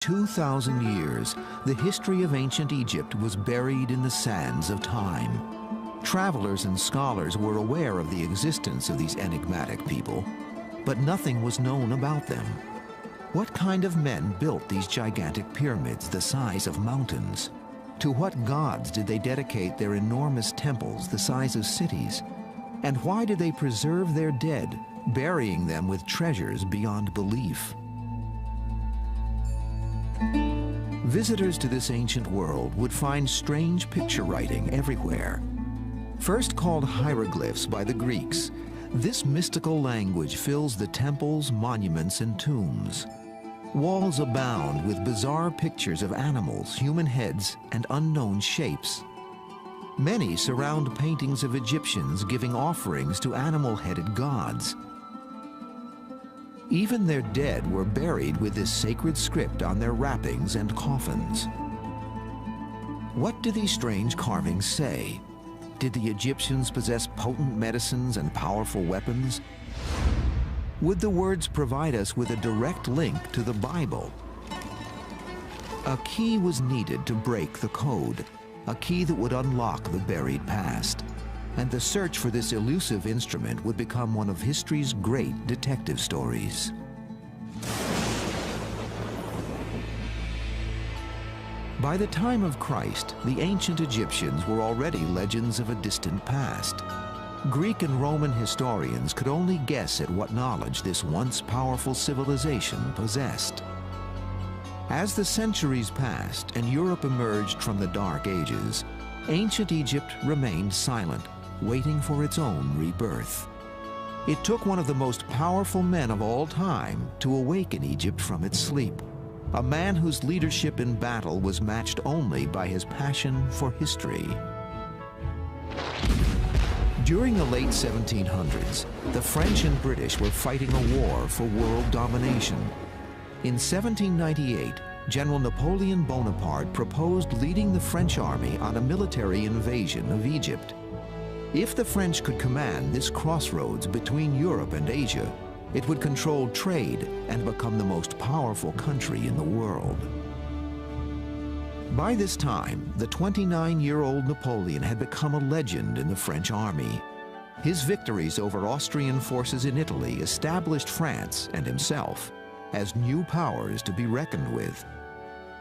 2,000 years, the history of ancient Egypt was buried in the sands of time. Travelers and scholars were aware of the existence of these enigmatic people, but nothing was known about them. What kind of men built these gigantic pyramids the size of mountains? To what gods did they dedicate their enormous temples the size of cities? And why did they preserve their dead, burying them with treasures beyond belief? Visitors to this ancient world would find strange picture writing everywhere. First called hieroglyphs by the Greeks, this mystical language fills the temples, monuments, and tombs. Walls abound with bizarre pictures of animals, human heads, and unknown shapes. Many surround paintings of Egyptians giving offerings to animal-headed gods. Even their dead were buried with this sacred script on their wrappings and coffins. What do these strange carvings say? Did the Egyptians possess potent medicines and powerful weapons? Would the words provide us with a direct link to the Bible? A key was needed to break the code, a key that would unlock the buried past. And the search for this elusive instrument would become one of history's great detective stories. By the time of Christ, the ancient Egyptians were already legends of a distant past. Greek and Roman historians could only guess at what knowledge this once powerful civilization possessed. As the centuries passed and Europe emerged from the Dark Ages, ancient Egypt remained silent, waiting for its own rebirth. It took one of the most powerful men of all time to awaken Egypt from its sleep, a man whose leadership in battle was matched only by his passion for history. During the late 1700s, the French and British were fighting a war for world domination. In 1798, General Napoleon Bonaparte proposed leading the French army on a military invasion of Egypt. If the French could command this crossroads between Europe and Asia, it would control trade and become the most powerful country in the world. By this time, the 29-year-old Napoleon had become a legend in the French army. His victories over Austrian forces in Italy established France and himself as new powers to be reckoned with.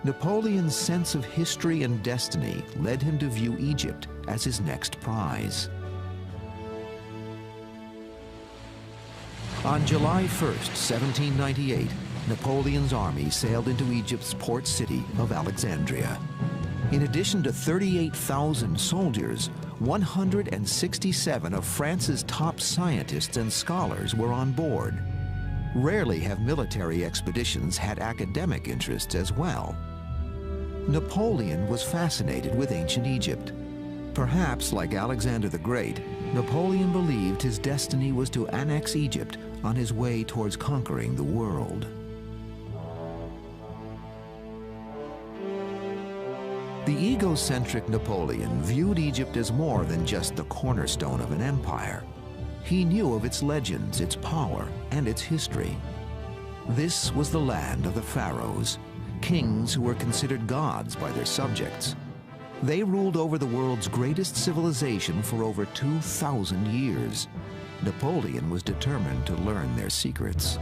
Napoleon's sense of history and destiny led him to view Egypt as his next prize. On July 1st, 1798, Napoleon's army sailed into Egypt's port city of Alexandria. In addition to 38,000 soldiers, 167 of France's top scientists and scholars were on board. Rarely have military expeditions had academic interests as well. Napoleon was fascinated with ancient Egypt. Perhaps, like Alexander the Great, Napoleon believed his destiny was to annex Egypt on his way towards conquering the world. The egocentric Napoleon viewed Egypt as more than just the cornerstone of an empire. He knew of its legends, its power, and its history. This was the land of the pharaohs, kings who were considered gods by their subjects. They ruled over the world's greatest civilization for over 2,000 years. Napoleon was determined to learn their secrets.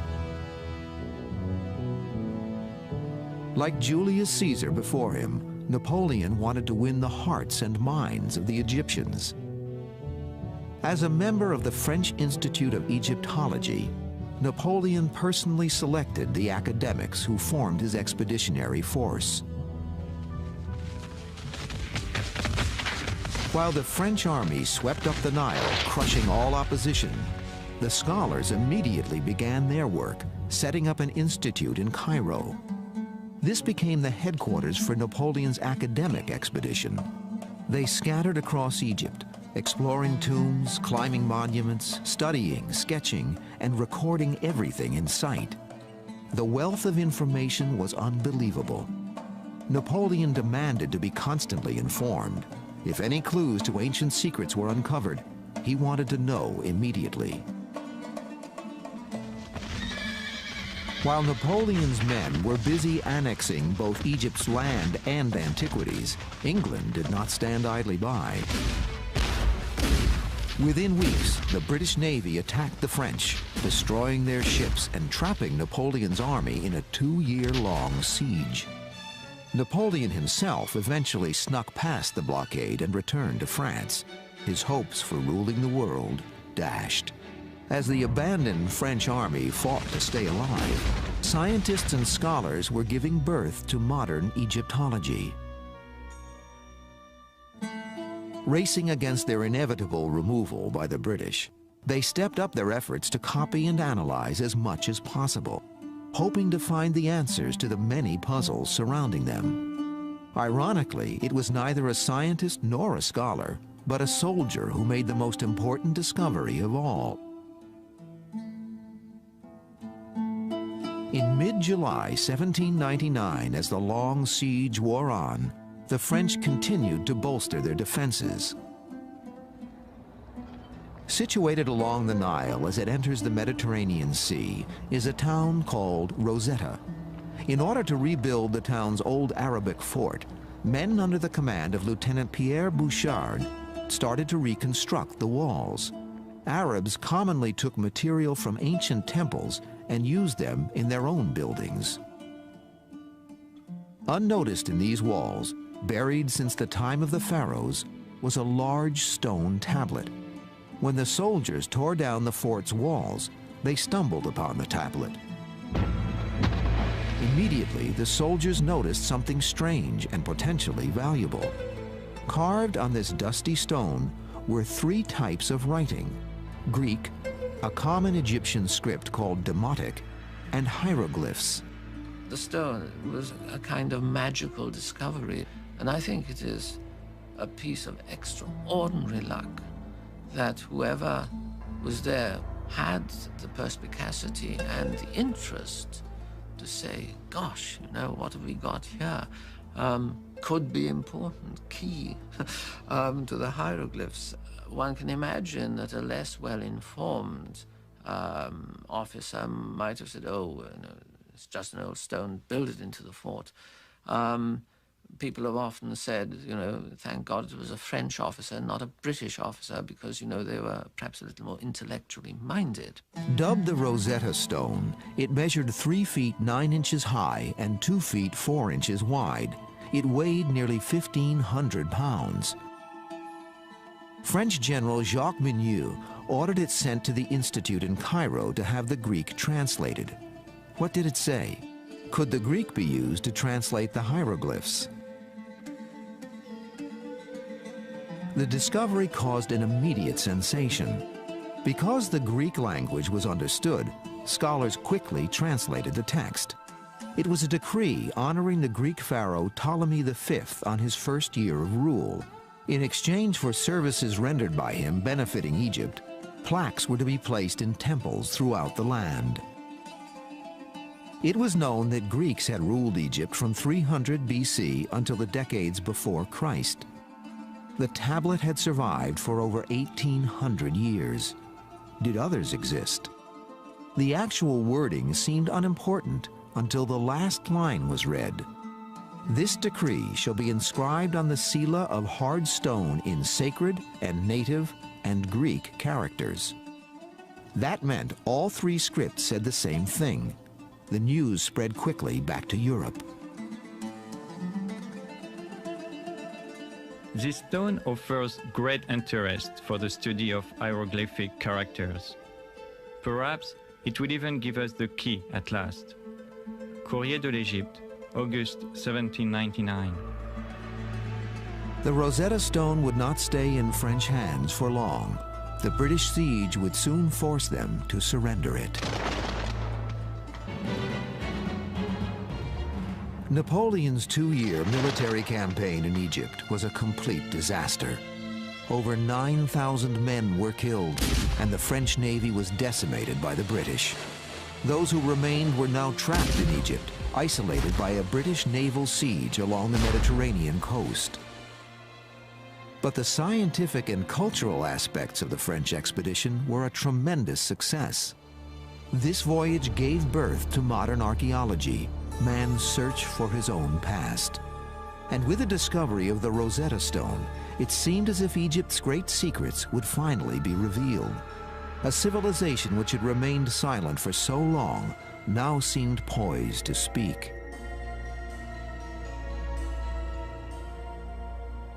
Like Julius Caesar before him, Napoleon wanted to win the hearts and minds of the Egyptians. As a member of the French Institute of Egyptology, Napoleon personally selected the academics who formed his expeditionary force. While the French army swept up the Nile, crushing all opposition, the scholars immediately began their work, setting up an institute in Cairo. This became the headquarters for Napoleon's academic expedition. They scattered across Egypt, exploring tombs, climbing monuments, studying, sketching, and recording everything in sight. The wealth of information was unbelievable. Napoleon demanded to be constantly informed. If any clues to ancient secrets were uncovered, he wanted to know immediately. While Napoleon's men were busy annexing both Egypt's land and antiquities, England did not stand idly by. Within weeks, the British Navy attacked the French, destroying their ships and trapping Napoleon's army in a 2-year-long siege. Napoleon himself eventually snuck past the blockade and returned to France, his hopes for ruling the world dashed. As the abandoned French army fought to stay alive, scientists and scholars were giving birth to modern Egyptology. Racing against their inevitable removal by the British, they stepped up their efforts to copy and analyze as much as possible, hoping to find the answers to the many puzzles surrounding them. Ironically, it was neither a scientist nor a scholar, but a soldier who made the most important discovery of all. In mid-July 1799, as the long siege wore on, the French continued to bolster their defenses. Situated along the Nile as it enters the Mediterranean Sea is a town called Rosetta. In order to rebuild the town's old Arabic fort, men under the command of Lieutenant Pierre Bouchard started to reconstruct the walls. Arabs commonly took material from ancient temples and used them in their own buildings. Unnoticed in these walls, buried since the time of the pharaohs, was a large stone tablet. When the soldiers tore down the fort's walls, they stumbled upon the tablet. Immediately, the soldiers noticed something strange and potentially valuable. Carved on this dusty stone were 3 types of writing: Greek, a common Egyptian script called Demotic, and hieroglyphs. The stone was a kind of magical discovery, and I think it is a piece of extraordinary luck that whoever was there had the perspicacity and the interest to say, gosh, you know, what have we got here? Could be important, key to the hieroglyphs. One can imagine that a less well-informed officer might have said, oh, you know, it's just an old stone, build it into the fort. People have often said, you know, thank God it was a French officer, not a British officer, because, you know, they were perhaps a little more intellectually minded. Dubbed the Rosetta Stone, it measured 3 feet 9 inches high and 2 feet 4 inches wide. It weighed nearly 1,500 pounds. French General Jacques Mignou ordered it sent to the Institute in Cairo to have the Greek translated. What did it say? Could the Greek be used to translate the hieroglyphs? The discovery caused an immediate sensation. Because the Greek language was understood, scholars quickly translated the text. It was a decree honoring the Greek pharaoh Ptolemy V on his first year of rule. In exchange for services rendered by him benefiting Egypt, plaques were to be placed in temples throughout the land. It was known that Greeks had ruled Egypt from 300 BC until the decades before Christ. The tablet had survived for over 1,800 years. Did others exist? The actual wording seemed unimportant until the last line was read. This decree shall be inscribed on the stele of hard stone in sacred and native and Greek characters. That meant all 3 scripts said the same thing. The news spread quickly back to Europe. This stone offers great interest for the study of hieroglyphic characters. Perhaps it will even give us the key at last. Courrier de l'Égypte, August 1799. The Rosetta Stone would not stay in French hands for long. The British siege would soon force them to surrender it. Napoleon's 2-year military campaign in Egypt was a complete disaster. Over 9,000 men were killed, and the French Navy was decimated by the British. Those who remained were now trapped in Egypt, isolated by a British naval siege along the Mediterranean coast. But the scientific and cultural aspects of the French expedition were a tremendous success. This voyage gave birth to modern archaeology, man's search for his own past. And with the discovery of the Rosetta Stone, it seemed as if Egypt's great secrets would finally be revealed. A civilization which had remained silent for so long now seemed poised to speak.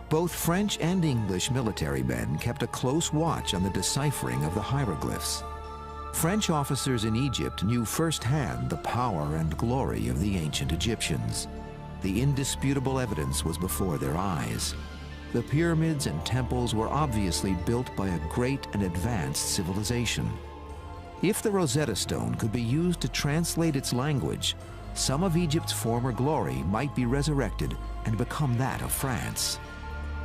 Both French and English military men kept a close watch on the deciphering of the hieroglyphs. French officers in Egypt knew firsthand the power and glory of the ancient Egyptians. The indisputable evidence was before their eyes. The pyramids and temples were obviously built by a great and advanced civilization. If the Rosetta Stone could be used to translate its language, some of Egypt's former glory might be resurrected and become that of France.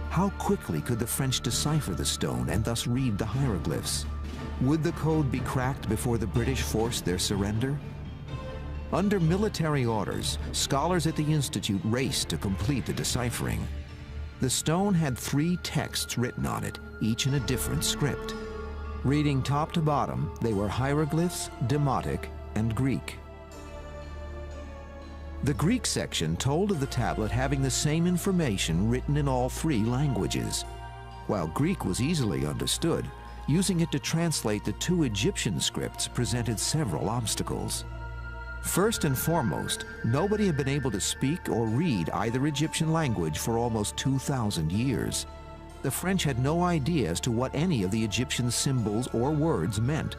How quickly could the French decipher the stone and thus read the hieroglyphs? Would the code be cracked before the British forced their surrender? Under military orders, scholars at the Institute raced to complete the deciphering. The stone had 3 texts written on it, each in a different script. Reading top to bottom, they were hieroglyphs, Demotic, and Greek. The Greek section told of the tablet having the same information written in all 3 languages. While Greek was easily understood, using it to translate the 2 Egyptian scripts presented several obstacles. First and foremost, nobody had been able to speak or read either Egyptian language for almost 2,000 years. The French had no idea as to what any of the Egyptian symbols or words meant.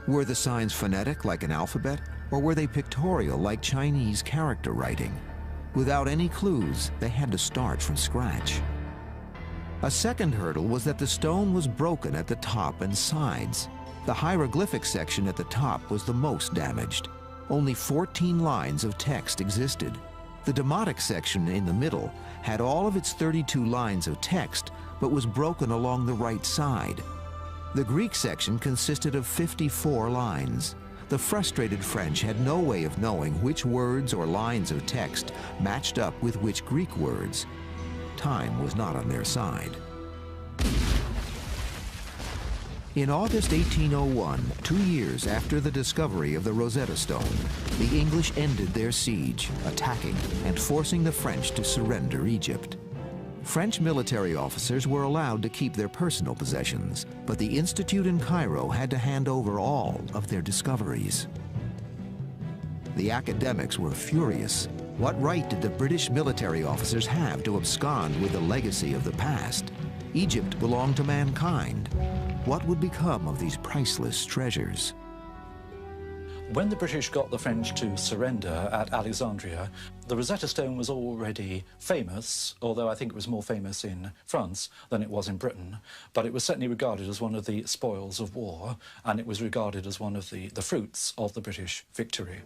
Were the signs phonetic like an alphabet, or were they pictorial like Chinese character writing? Without any clues, they had to start from scratch. A second hurdle was that the stone was broken at the top and sides. The hieroglyphic section at the top was the most damaged. Only 14 lines of text existed. The Demotic section in the middle had all of its 32 lines of text, but was broken along the right side. The Greek section consisted of 54 lines. The frustrated French had no way of knowing which words or lines of text matched up with which Greek words. Time was not on their side. In August 1801, 2 years after the discovery of the Rosetta Stone, the English ended their siege, attacking and forcing the French to surrender Egypt. French military officers were allowed to keep their personal possessions, but the Institute in Cairo had to hand over all of their discoveries. The academics were furious. What right did the British military officers have to abscond with the legacy of the past? Egypt belonged to mankind. What would become of these priceless treasures? When the British got the French to surrender at Alexandria, the Rosetta Stone was already famous, although I think it was more famous in France than it was in Britain. But it was certainly regarded as one of the spoils of war, and it was regarded as one of the fruits of the British victory.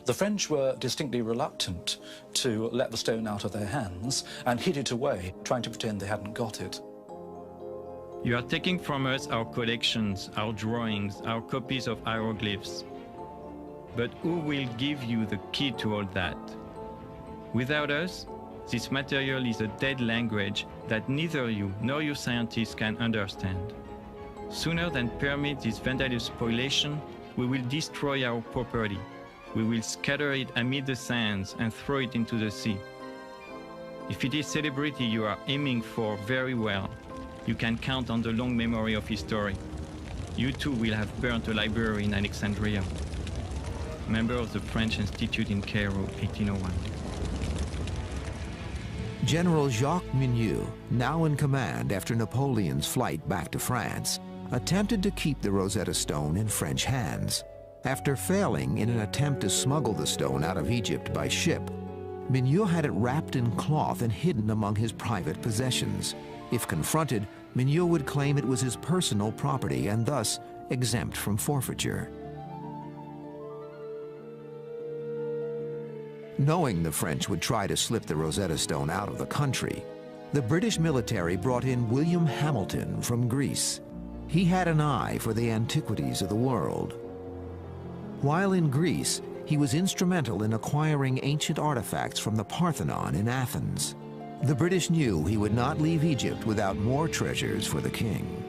The French were distinctly reluctant to let the stone out of their hands and hid it away, trying to pretend they hadn't got it. You are taking from us our collections, our drawings, our copies of hieroglyphs. But who will give you the key to all that? Without us, this material is a dead language that neither you nor your scientists can understand. Sooner than permit this vandalous spoliation, we will destroy our property. We will scatter it amid the sands and throw it into the sea. If it is celebrity you are aiming for, very well. You can count on the long memory of history. You too will have burnt a library in Alexandria. Member of the French Institute in Cairo, 1801. General Jacques Mignot, now in command after Napoleon's flight back to France, attempted to keep the Rosetta Stone in French hands. After failing in an attempt to smuggle the stone out of Egypt by ship, Mignot had it wrapped in cloth and hidden among his private possessions. If confronted, Mignot would claim it was his personal property and thus exempt from forfeiture. Knowing the French would try to slip the Rosetta Stone out of the country, the British military brought in William Hamilton from Greece. He had an eye for the antiquities of the world. While in Greece, he was instrumental in acquiring ancient artifacts from the Parthenon in Athens. The British knew he would not leave Egypt without more treasures for the king.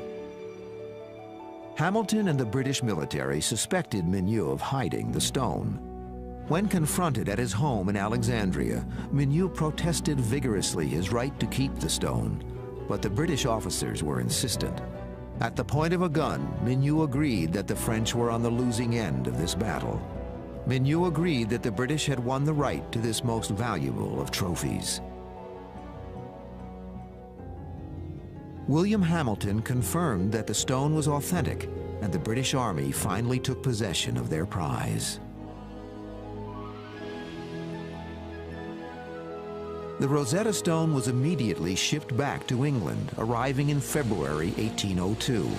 Hamilton and the British military suspected Mignew of hiding the stone. When confronted at his home in Alexandria, Mignew protested vigorously his right to keep the stone, but the British officers were insistent. At the point of a gun, Mignew agreed that the French were on the losing end of this battle. Mignew agreed that the British had won the right to this most valuable of trophies. William Hamilton confirmed that the stone was authentic, and the British Army finally took possession of their prize. The Rosetta Stone was immediately shipped back to England, arriving in February 1802.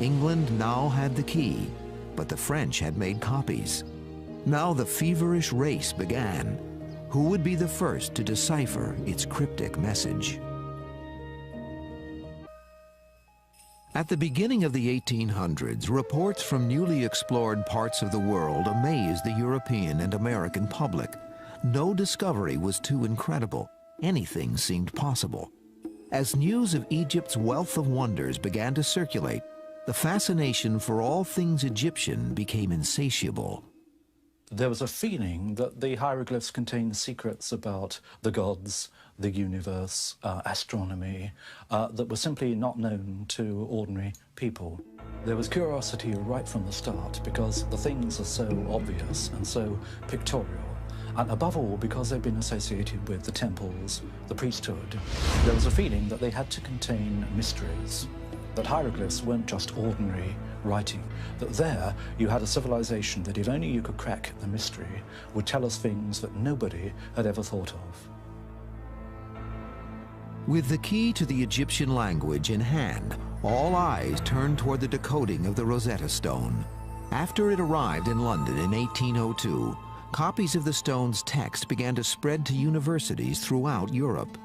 England now had the key, but the French had made copies. Now the feverish race began. Who would be the first to decipher its cryptic message? At the beginning of the 1800s, reports from newly explored parts of the world amazed the European and American public. No discovery was too incredible. Anything seemed possible. As news of Egypt's wealth of wonders began to circulate, the fascination for all things Egyptian became insatiable. There was a feeling that the hieroglyphs contained secrets about the gods, the universe, astronomy, that were simply not known to ordinary people. There was curiosity right from the start because the things are so obvious and so pictorial, and above all because they've been associated with the temples, the priesthood. There was a feeling that they had to contain mysteries, that hieroglyphs weren't just ordinary writing, that there you had a civilization that if only you could crack the mystery would tell us things that nobody had ever thought of. With the key to the Egyptian language in hand, all eyes turned toward the decoding of the Rosetta Stone. After it arrived in London in 1802, copies of the stone's text began to spread to universities throughout Europe.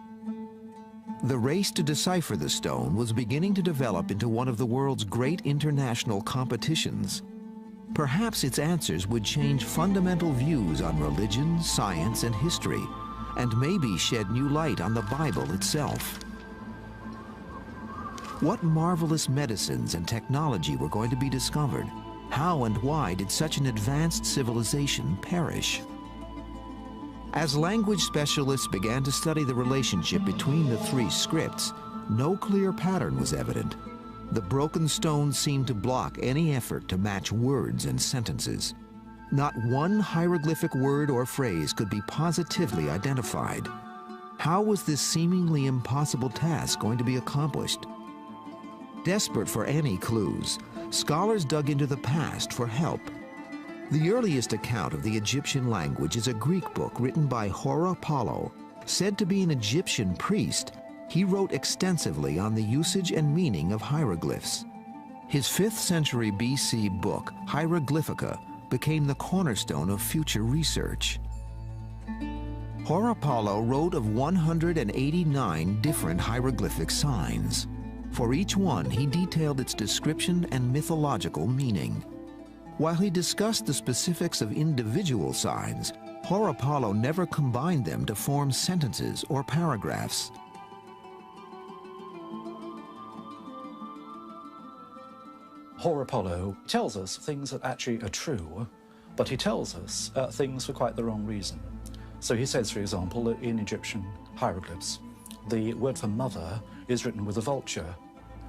The race to decipher the stone was beginning to develop into one of the world's great international competitions. Perhaps its answers would change fundamental views on religion, science, and history, and maybe shed new light on the Bible itself. What marvelous medicines and technology were going to be discovered? How and why did such an advanced civilization perish? As language specialists began to study the relationship between the three scripts, no clear pattern was evident. The broken stone seemed to block any effort to match words and sentences. Not one hieroglyphic word or phrase could be positively identified. How was this seemingly impossible task going to be accomplished? Desperate for any clues, scholars dug into the past for help. The earliest account of the Egyptian language is a Greek book written by Apollo. Said to be an Egyptian priest, he wrote extensively on the usage and meaning of hieroglyphs. His 5th century BC book, Hieroglyphica, became the cornerstone of future research. Apollo wrote of 189 different hieroglyphic signs. For each one, he detailed its description and mythological meaning. While he discussed the specifics of individual signs, Apollo never combined them to form sentences or paragraphs. Apollo tells us things that actually are true, but he tells us things for quite the wrong reason. So he says, for example, that in Egyptian hieroglyphs, the word for mother is written with a vulture.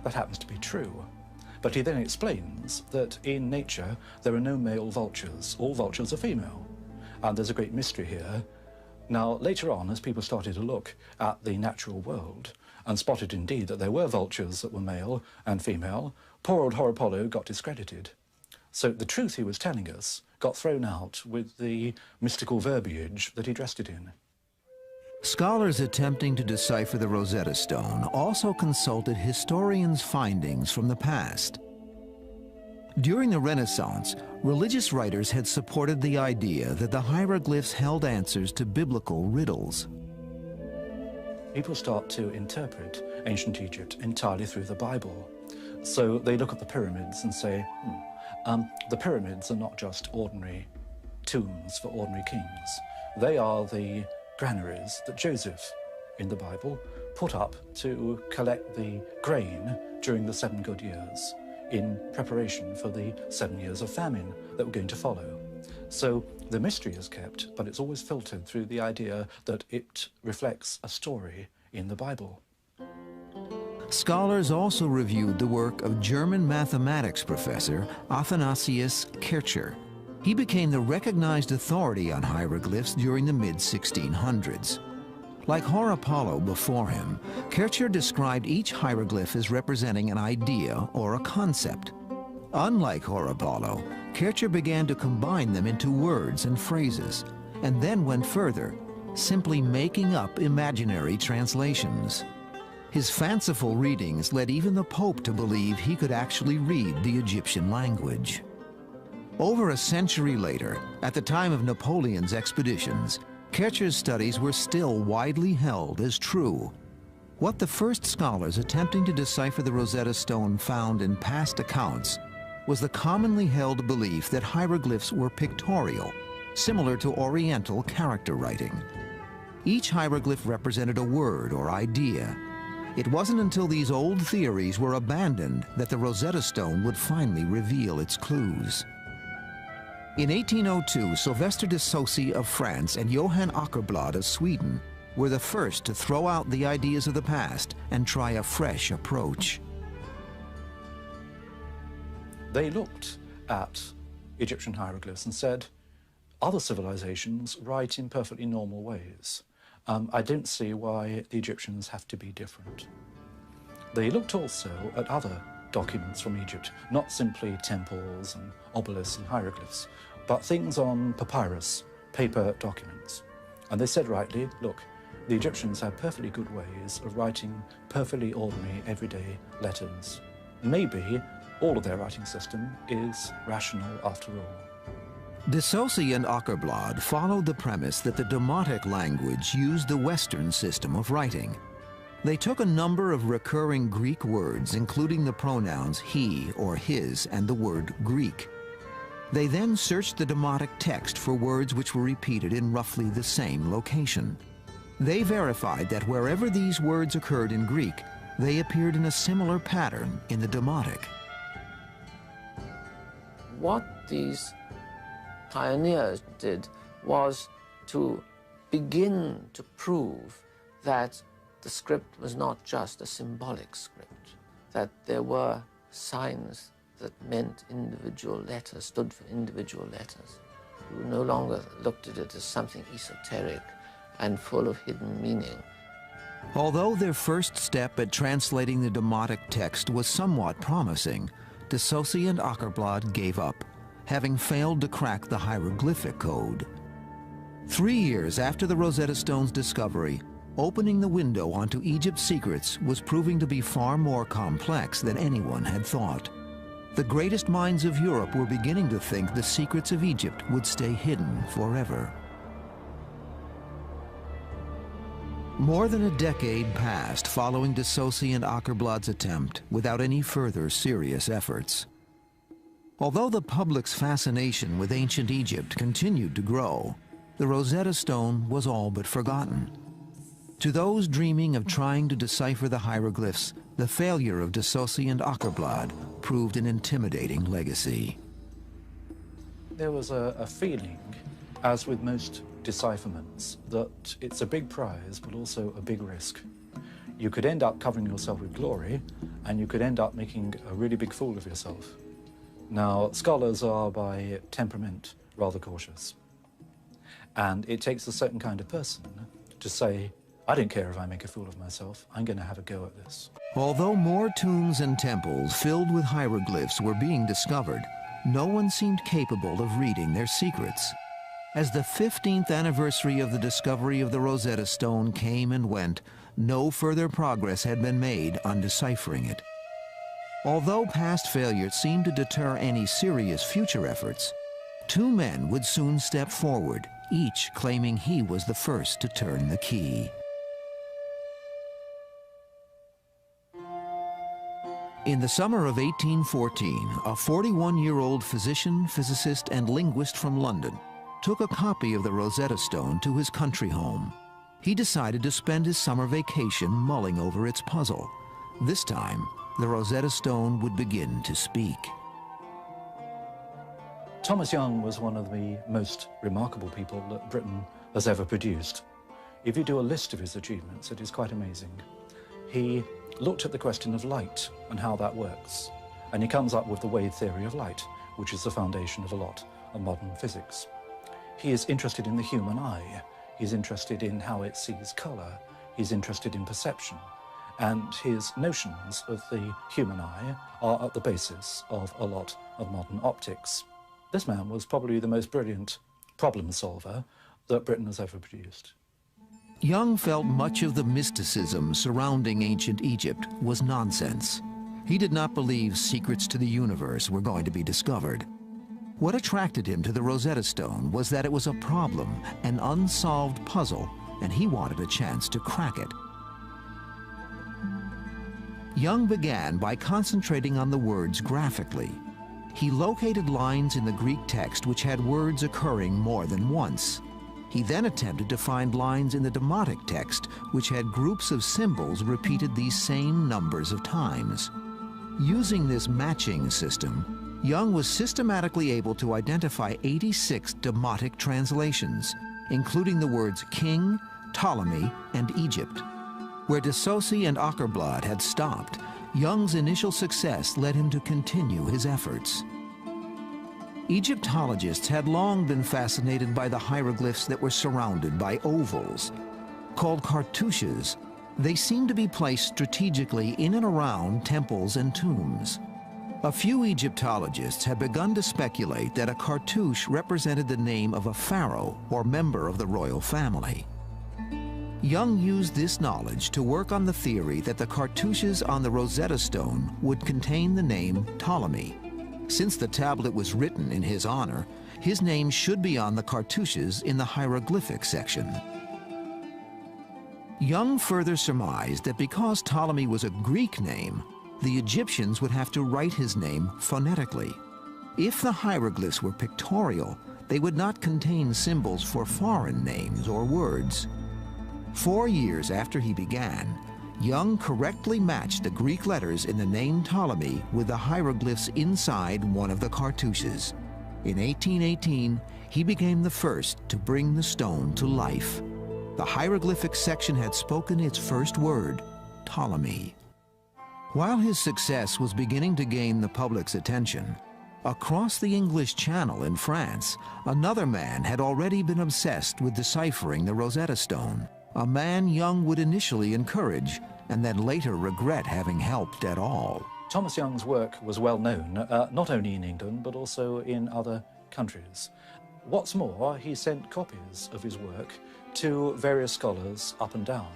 That happens to be true. But he then explains that in nature, there are no male vultures. All vultures are female. And there's a great mystery here. Now, later on, as people started to look at the natural world and spotted indeed that there were vultures that were male and female, poor old Apollo got discredited. So the truth he was telling us got thrown out with the mystical verbiage that he dressed it in. Scholars attempting to decipher the Rosetta Stone also consulted historians' findings from the past. During the Renaissance, religious writers had supported the idea that the hieroglyphs held answers to biblical riddles. People start to interpret ancient Egypt entirely through the Bible. So they look at the pyramids and say, the pyramids are not just ordinary tombs for ordinary kings. They are the granaries that Joseph, in the Bible, put up to collect the grain during the 7 good years. in preparation for the 7 years of famine that were going to follow. So the mystery is kept, but it's always filtered through the idea that it reflects a story in the Bible. Scholars also reviewed the work of German mathematics professor Athanasius Kircher. He became the recognized authority on hieroglyphs during the mid-1600s. Like Horapollo before him, Kircher described each hieroglyph as representing an idea or a concept. Unlike Horapollo, Kircher began to combine them into words and phrases, and then went further, simply making up imaginary translations. His fanciful readings led even the Pope to believe he could actually read the Egyptian language. Over a century later, at the time of Napoleon's expeditions, Kircher's studies were still widely held as true. What the first scholars attempting to decipher the Rosetta Stone found in past accounts was the commonly held belief that hieroglyphs were pictorial, similar to Oriental character writing. Each hieroglyph represented a word or idea. It wasn't until these old theories were abandoned that the Rosetta Stone would finally reveal its clues. In 1802, Sylvester de Saussy of France and Johann Åkerblad of Sweden were the first to throw out the ideas of the past and try a fresh approach. They looked at Egyptian hieroglyphs and said, other civilizations write in perfectly normal ways. I don't see why the Egyptians have to be different. They looked also at other documents from Egypt, not simply temples and obelisks and hieroglyphs, but things on papyrus, paper documents. And they said rightly, look, the Egyptians have perfectly good ways of writing perfectly ordinary, everyday letters. Maybe all of their writing system is rational after all. De Saussy and Åkerblad followed the premise that the Demotic language used the Western system of writing. They took a number of recurring Greek words, including the pronouns he or his and the word Greek. They then searched the Demotic text for words which were repeated in roughly the same location. They verified that wherever these words occurred in Greek, they appeared in a similar pattern in the Demotic. What these pioneers did was to begin to prove that the script was not just a symbolic script, that there were signs that meant individual letters, stood for individual letters. You no longer looked at it as something esoteric and full of hidden meaning. Although their first step at translating the Demotic text was somewhat promising, de Saussy and Åkerblad gave up, having failed to crack the hieroglyphic code. 3 years after the Rosetta Stone's discovery, opening the window onto Egypt's secrets was proving to be far more complex than anyone had thought. The greatest minds of Europe were beginning to think the secrets of Egypt would stay hidden forever. More than a decade passed following de Saussy and Åkerblad's attempt without any further serious efforts. Although the public's fascination with ancient Egypt continued to grow, the Rosetta Stone was all but forgotten. To those dreaming of trying to decipher the hieroglyphs, the failure of de Saussy and Åkerblad proved an intimidating legacy. There was a feeling, as with most decipherments, that it's a big prize but also a big risk. You could end up covering yourself with glory, and you could end up making a really big fool of yourself. Now, scholars are by temperament rather cautious, and it takes a certain kind of person to say, I don't care if I make a fool of myself, I'm going to have a go at this. Although more tombs and temples filled with hieroglyphs were being discovered, no one seemed capable of reading their secrets. As the 15th anniversary of the discovery of the Rosetta Stone came and went, no further progress had been made on deciphering it. Although past failures seemed to deter any serious future efforts, 2 men would soon step forward, each claiming he was the first to turn the key. In the summer of 1814, a 41-year-old physician, physicist, and linguist from London took a copy of the Rosetta Stone to his country home. He decided to spend his summer vacation mulling over its puzzle. This time, the Rosetta Stone would begin to speak. Thomas Young was one of the most remarkable people that Britain has ever produced. If you do a list of his achievements, it is quite amazing. He looked at the question of light and how that works, and he comes up with the wave theory of light, which is the foundation of a lot of modern physics. He is interested in the human eye. He's interested in how it sees colour. He's interested in perception. And his notions of the human eye are at the basis of a lot of modern optics. This man was probably the most brilliant problem solver that Britain has ever produced. Young felt much of the mysticism surrounding ancient Egypt was nonsense. He did not believe secrets to the universe were going to be discovered. What attracted him to the Rosetta Stone was that it was a problem, an unsolved puzzle, and he wanted a chance to crack it. Young began by concentrating on the words graphically. He located lines in the Greek text which had words occurring more than once. He then attempted to find lines in the Demotic text which had groups of symbols repeated these same numbers of times. Using this matching system, Young was systematically able to identify 86 Demotic translations, including the words King, Ptolemy, and Egypt. Where de Saussure and Åkerblad had stopped, Young's initial success led him to continue his efforts. Egyptologists had long been fascinated by the hieroglyphs that were surrounded by ovals. Called cartouches, they seemed to be placed strategically in and around temples and tombs. A few Egyptologists had begun to speculate that a cartouche represented the name of a pharaoh or member of the royal family. Young used this knowledge to work on the theory that the cartouches on the Rosetta Stone would contain the name Ptolemy. Since the tablet was written in his honor, his name should be on the cartouches in the hieroglyphic section. Young further surmised that because Ptolemy was a Greek name, the Egyptians would have to write his name phonetically. If the hieroglyphs were pictorial, they would not contain symbols for foreign names or words. 4 years after he began, Young correctly matched the Greek letters in the name Ptolemy with the hieroglyphs inside one of the cartouches. In 1818, he became the first to bring the stone to life. The hieroglyphic section had spoken its first word, Ptolemy. While his success was beginning to gain the public's attention, across the English Channel in France, another man had already been obsessed with deciphering the Rosetta Stone. A man Young would initially encourage and then later regret having helped at all. Thomas Young's work was well known, not only in England, but also in other countries. What's more, he sent copies of his work to various scholars up and down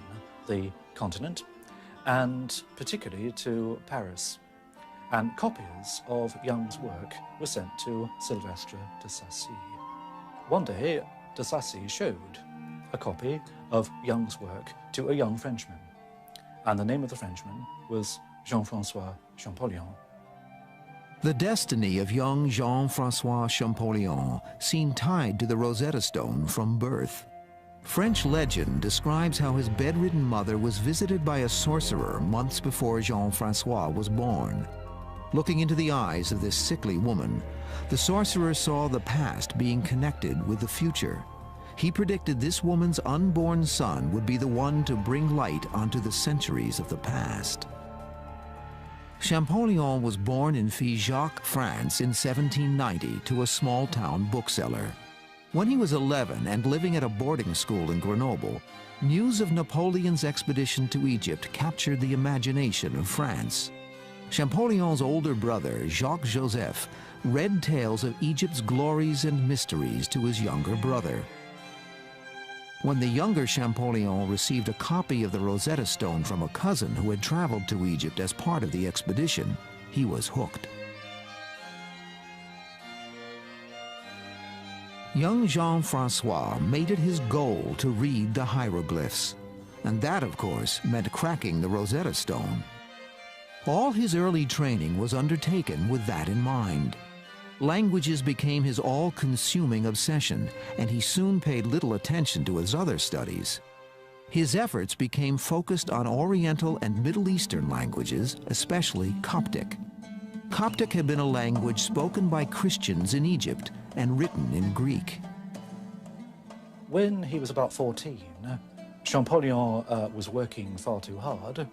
the continent, and particularly to Paris. And copies of Young's work were sent to Sylvestre de Sacy. One day, de Sacy showed a copy of Young's work to a young Frenchman, and the name of the Frenchman was Jean-François Champollion. The destiny of young Jean-François Champollion seemed tied to the Rosetta Stone from birth. French legend describes how his bedridden mother was visited by a sorcerer months before Jean-François was born. Looking into the eyes of this sickly woman, the sorcerer saw the past being connected with the future. He predicted this woman's unborn son would be the one to bring light onto the centuries of the past. Champollion was born in Figeac, France in 1790 to a small-town bookseller. When he was 11 and living at a boarding school in Grenoble, news of Napoleon's expedition to Egypt captured the imagination of France. Champollion's older brother, Jacques-Joseph, read tales of Egypt's glories and mysteries to his younger brother. When the younger Champollion received a copy of the Rosetta Stone from a cousin who had traveled to Egypt as part of the expedition, he was hooked. Young Jean-François made it his goal to read the hieroglyphs, and that, of course, meant cracking the Rosetta Stone. All his early training was undertaken with that in mind. Languages became his all-consuming obsession, and he soon paid little attention to his other studies. His efforts became focused on Oriental and Middle Eastern languages, especially Coptic. Coptic had been a language spoken by Christians in Egypt and written in Greek. When he was about 14, Champollion was working far too hard,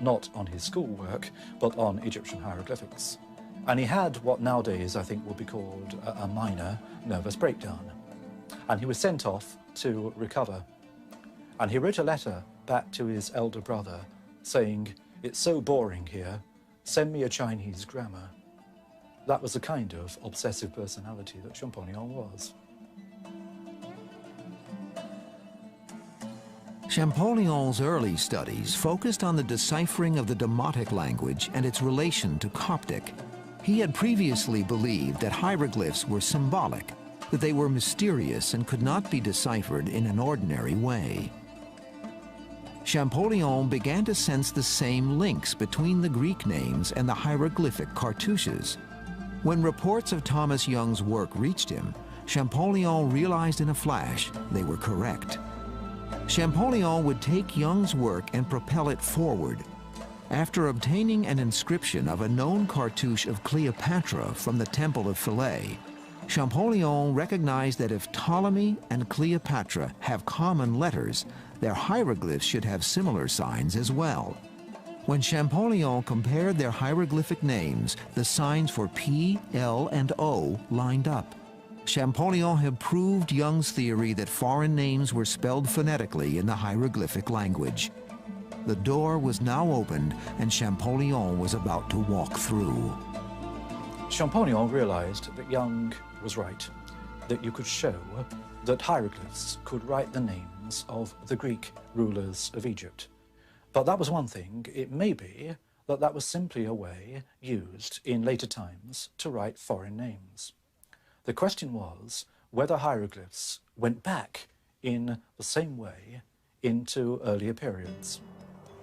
not on his schoolwork, but on Egyptian hieroglyphics. And he had what nowadays I think would be called a minor nervous breakdown. And he was sent off to recover. And he wrote a letter back to his elder brother saying, "It's so boring here, send me a Chinese grammar." That was the kind of obsessive personality that Champollion was. Champollion's early studies focused on the deciphering of the Demotic language and its relation to Coptic. He had previously believed that hieroglyphs were symbolic, that they were mysterious and could not be deciphered in an ordinary way. Champollion began to sense the same links between the Greek names and the hieroglyphic cartouches. When reports of Thomas Young's work reached him, Champollion realized in a flash they were correct. Champollion would take Young's work and propel it forward. After obtaining an inscription of a known cartouche of Cleopatra from the Temple of Philae, Champollion recognized that if Ptolemy and Cleopatra have common letters, their hieroglyphs should have similar signs as well. When Champollion compared their hieroglyphic names, the signs for P, L, and O lined up. Champollion had proved Young's theory that foreign names were spelled phonetically in the hieroglyphic language. The door was now opened, and Champollion was about to walk through. Champollion realized that Young was right, that you could show that hieroglyphs could write the names of the Greek rulers of Egypt. But that was one thing. It may be that that was simply a way used in later times to write foreign names. The question was whether hieroglyphs went back in the same way into earlier periods.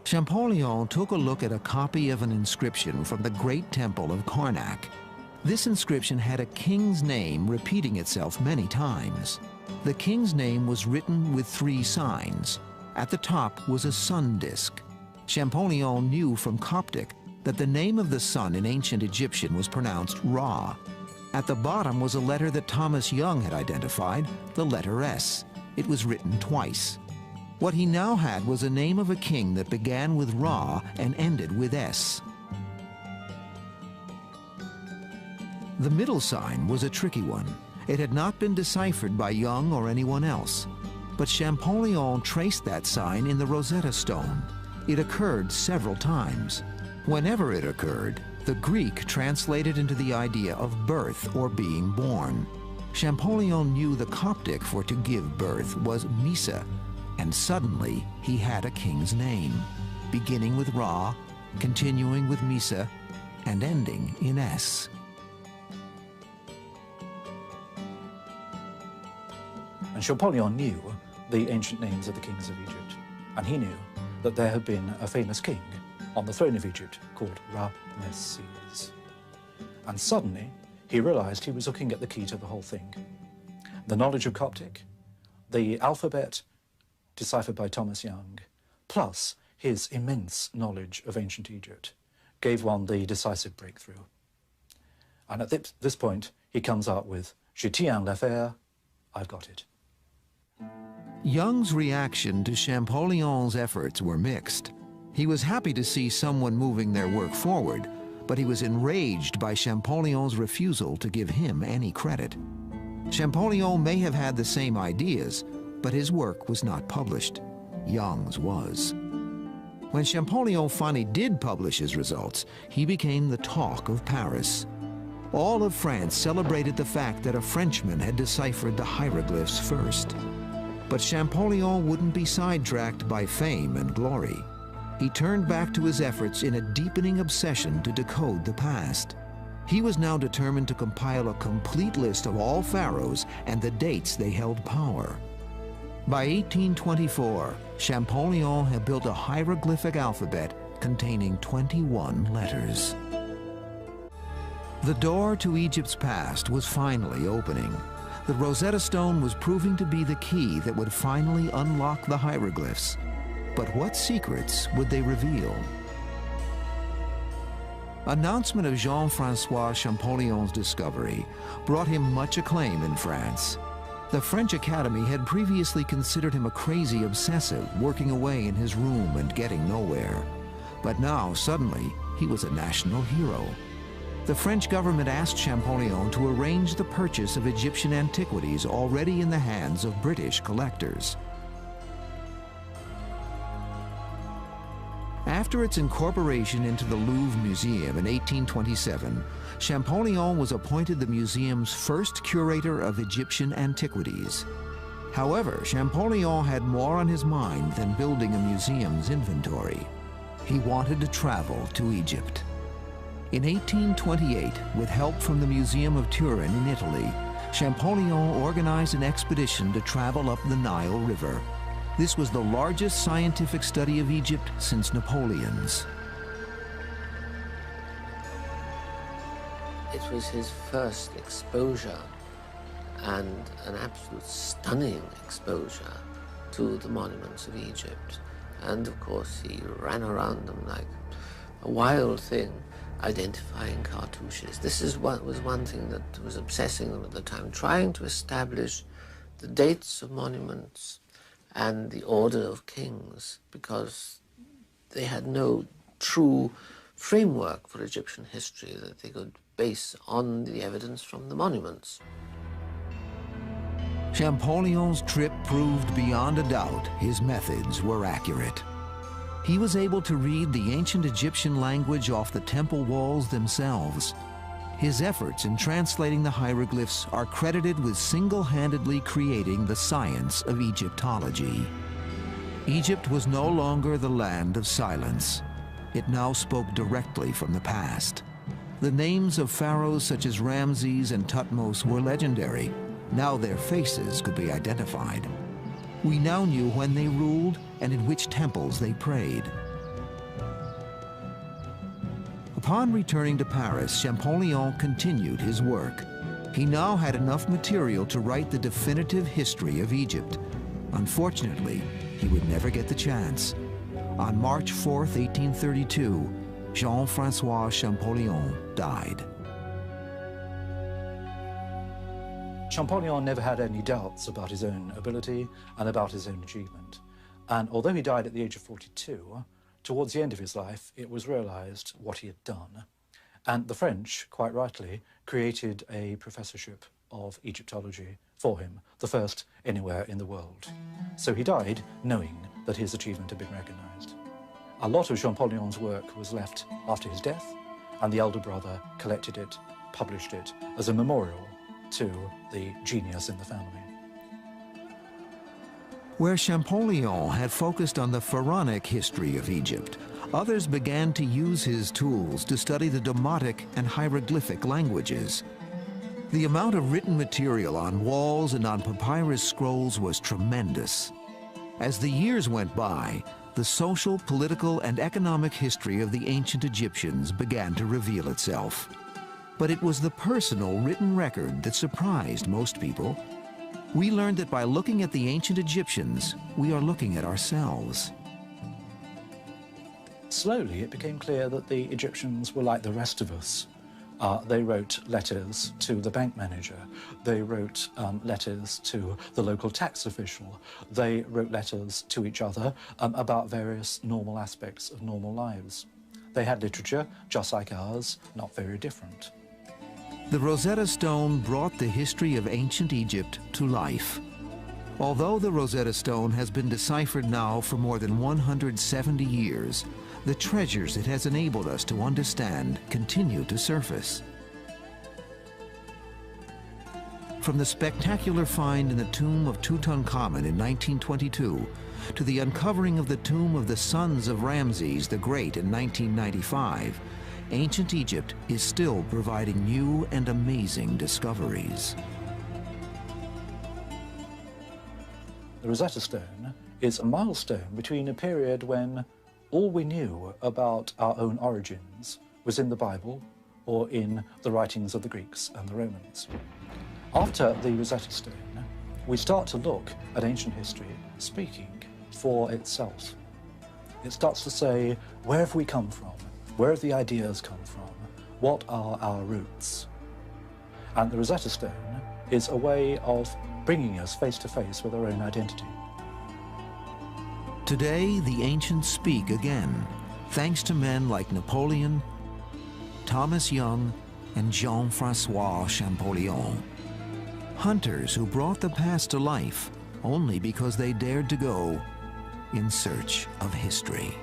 Champollion took a look at a copy of an inscription from the Great Temple of Karnak. This inscription had a king's name repeating itself many times. The king's name was written with 3 signs. At the top was a sun disk. Champollion knew from Coptic that the name of the sun in ancient Egyptian was pronounced Ra. At the bottom was a letter that Thomas Young had identified, the letter S. It was written twice. What he now had was a name of a king that began with Ra and ended with S. The middle sign was a tricky one. It had not been deciphered by Young or anyone else. But Champollion traced that sign in the Rosetta Stone. It occurred several times. Whenever it occurred, the Greek translated into the idea of birth or being born. Champollion knew the Coptic for to give birth was Misa, and suddenly he had a king's name, beginning with Ra, continuing with Misa, and ending in S. And Champollion knew the ancient names of the kings of Egypt, and he knew that there had been a famous king on the throne of Egypt called Ramesses. And suddenly, he realized he was looking at the key to the whole thing. The knowledge of Coptic, the alphabet deciphered by Thomas Young, plus his immense knowledge of ancient Egypt, gave one the decisive breakthrough. And at this point, he comes out with, "Je tiens l'affaire, I've got it." Young's reaction to Champollion's efforts were mixed. He was happy to see someone moving their work forward, but he was enraged by Champollion's refusal to give him any credit. Champollion may have had the same ideas, but his work was not published. Young's was. When Champollion finally did publish his results, he became the talk of Paris. All of France celebrated the fact that a Frenchman had deciphered the hieroglyphs first. But Champollion wouldn't be sidetracked by fame and glory. He turned back to his efforts in a deepening obsession to decode the past. He was now determined to compile a complete list of all pharaohs and the dates they held power. By 1824, Champollion had built a hieroglyphic alphabet containing 21 letters. The door to Egypt's past was finally opening. The Rosetta Stone was proving to be the key that would finally unlock the hieroglyphs. But what secrets would they reveal? Announcement of Jean-François Champollion's discovery brought him much acclaim in France. The French Academy had previously considered him a crazy obsessive, working away in his room and getting nowhere. But now, suddenly, he was a national hero. The French government asked Champollion to arrange the purchase of Egyptian antiquities already in the hands of British collectors. After its incorporation into the Louvre Museum in 1827, Champollion was appointed the museum's first curator of Egyptian antiquities. However, Champollion had more on his mind than building a museum's inventory. He wanted to travel to Egypt. In 1828, with help from the Museum of Turin in Italy, Champollion organized an expedition to travel up the Nile River. This was the largest scientific study of Egypt since Napoleon's. It was his first exposure, and an absolute stunning exposure to the monuments of Egypt. And of course, he ran around them like a wild thing, identifying cartouches. This is what was one thing that was obsessing them at the time, trying to establish the dates of monuments and the order of kings, because they had no true framework for Egyptian history that they could base on the evidence from the monuments. Champollion's trip proved beyond a doubt his methods were accurate. He was able to read the ancient Egyptian language off the temple walls themselves. His efforts in translating the hieroglyphs are credited with single-handedly creating the science of Egyptology. Egypt was no longer the land of silence. It now spoke directly from the past. The names of pharaohs such as Ramses and Thutmose were legendary. Now their faces could be identified. We now knew when they ruled and in which temples they prayed. Upon returning to Paris, Champollion continued his work. He now had enough material to write the definitive history of Egypt. Unfortunately, he would never get the chance. On March 4, 1832, Jean-François Champollion died. Champollion never had any doubts about his own ability and about his own achievement. And although he died at the age of 42, towards the end of his life, it was realized what he had done. And the French, quite rightly, created a professorship of Egyptology for him, the first anywhere in the world. So he died knowing that his achievement had been recognized. A lot of Champollion's work was left after his death, and the elder brother collected it, published it as a memorial to the genius in the family. Where Champollion had focused on the pharaonic history of Egypt, others began to use his tools to study the Demotic and hieroglyphic languages. The amount of written material on walls and on papyrus scrolls was tremendous. As the years went by, the social, political, and economic history of the ancient Egyptians began to reveal itself. But it was the personal written record that surprised most people. We learned that by looking at the ancient Egyptians, we are looking at ourselves. Slowly, it became clear that the Egyptians were like the rest of us. They wrote letters to the bank manager. They wrote letters to the local tax official. They wrote letters to each other about various normal aspects of normal lives. They had literature, just like ours, not very different. The Rosetta Stone brought the history of ancient Egypt to life. Although the Rosetta Stone has been deciphered now for more than 170 years, the treasures it has enabled us to understand continue to surface. From the spectacular find in the tomb of Tutankhamun in 1922, to the uncovering of the tomb of the sons of Ramses the Great in 1995, ancient Egypt is still providing new and amazing discoveries. The Rosetta Stone is a milestone between a period when all we knew about our own origins was in the Bible or in the writings of the Greeks and the Romans. After the Rosetta Stone, we start to look at ancient history speaking for itself. It starts to say, where have we come from? Where have the ideas come from? What are our roots? And the Rosetta Stone is a way of bringing us face to face with our own identity. Today, the ancients speak again, thanks to men like Napoleon, Thomas Young, and Jean-Francois Champollion. Hunters who brought the past to life only because they dared to go in search of history.